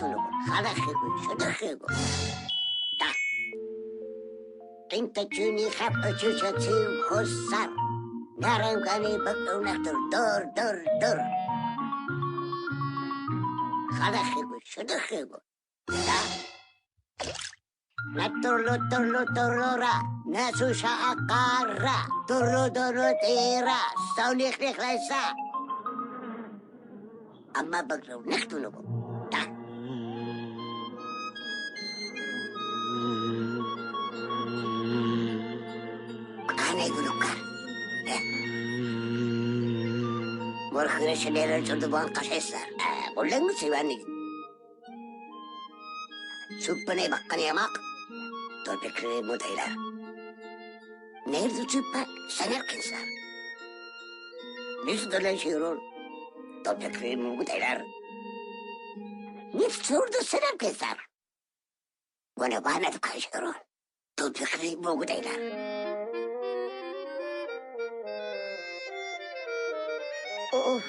nektunugo. Halachego, shudachego. Da. Tinta juni hap achucha tiu hosar. Narangani bakto nektur dur. Halachego, shudachego. Da. Naturlo, nasusha akara, turlo tira, saunik sa. Amma bagro nektunugo. Da. Anay gulukar. Morkhire şelere çoduban kaşesler. Bullen mi sivanlik? Suppane bakkani yamak. Topekre mutaylar. Nerede tüppa sener kinsar. Biz dolan şiirun. Topekre mutaylar. Nif sordu sener kinsar. Bana bana tıkan şiirun. Topekre mutaylar. Of.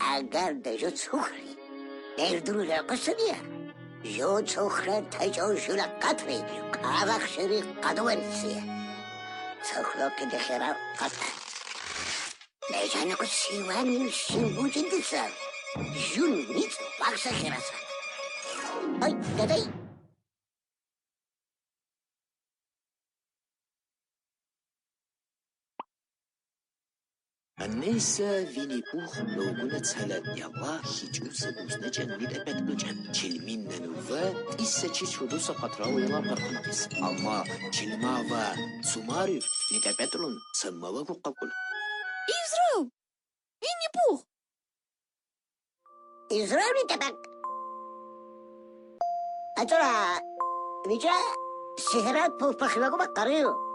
Agar da jo tsukri. Erdurula qasaniya. Jo tsukra tajo shula qatri. Qavaq shiri qadwansiya. Tsuklo kide khira qata. Lejana ko siwani shimbu jindisa. Jun nit waqsa khirasa. Ay, daday. النيسا فيني بوخ لوغونا تسهلت يوا هيجوسا دوسنا جنري لأبت بجن چلمين ننوفا إسا چي چودوسا قطراو يلا برقنقس أما چلماوا سماريف نتابتلون سماوا قبول إزراو فيني بوخ إزراو نتابك أترى نجا سهرات بوخبخلوغو بقريو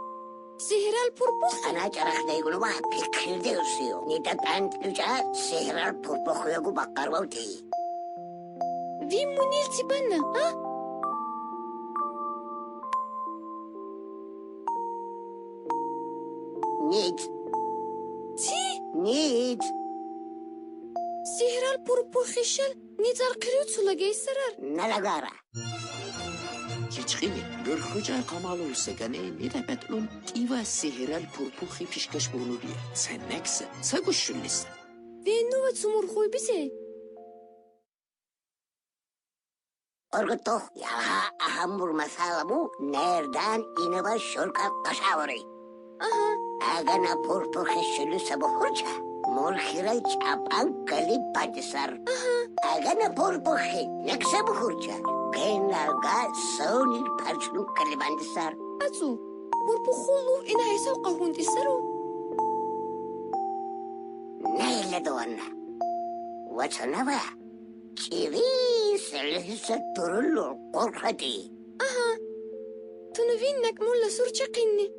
سهرال بوربوخ أنا جرخنا يقولوا ما بكير ديوسيو نتابان نجا سهرات بوخبخلوغو بقروتي في منيل تبانا ها نيت سهرال بوربوخيشل نيتار قريوتسو لغاي سرار نلغارا يجخيني برخوجا قمالو سگاني نتابتلون كيوا سهرال پورپوخي پیشکش بولوريا سنكس ساقوش لسا فينو واتسمور خوي بيسي أرغطو يالها أهمور مسالمو نردان إنبا شركة قشاوري أغانا پورپوخيشلو سبخورجا مرخيرا چابان كالي بادسار أغانا پورپوخي نكسا بخورجا Kenalga soni parchnu kalibandisar. أتو بوربوخولو إنا هيساو قهون تسرو Naila doana. Wachanava. Chiri selhisa turullo qorkhati. تنوفين نك مولا سورجا قيني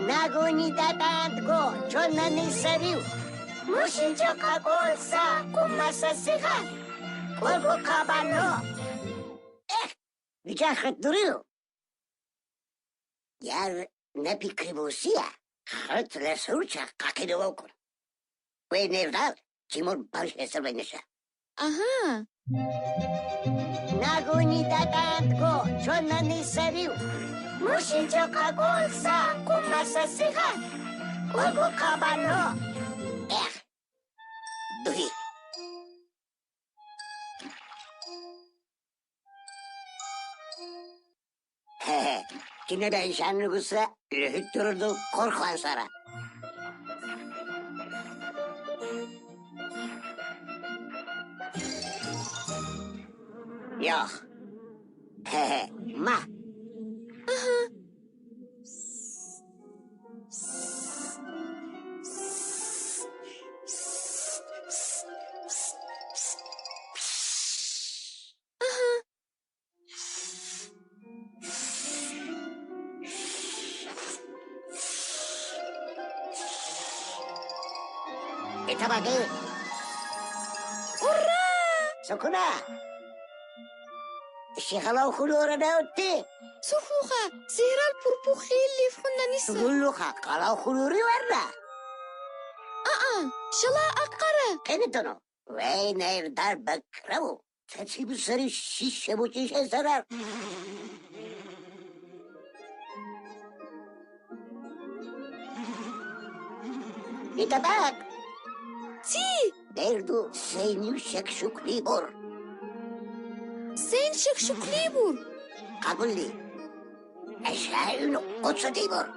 Nagoni datantko chonani sariu. Mushinjo kagonsa kumasa sihan. Korko kabano. Vichakhat duriu. Yar nepi kribusia. Khat la surcha kakido okun. We nevdal chimur parshe servenisha. أها Nagoni datantko chonani sariu. Mushinjo kagonsa kumasa sihan. Korko kabano. Duhi. Kinada insan nugusa lehitturdu korkhan sara. Yok. Ma. Itabagi. أورا Sukuna. شغلة وخلورة ناوتي سوخوخة زهرة البربوخي اللي فخنا نسا تقول له قلا وخلوري ورا شلا أقرأ كنتنو وين يردار بكرو تسيب سري الشيشة بوشيشة سرار يتباك تي ديردو سينيو شكشوك ليبور زين شكشك ليبور قبل لي أشعل قدس ديبور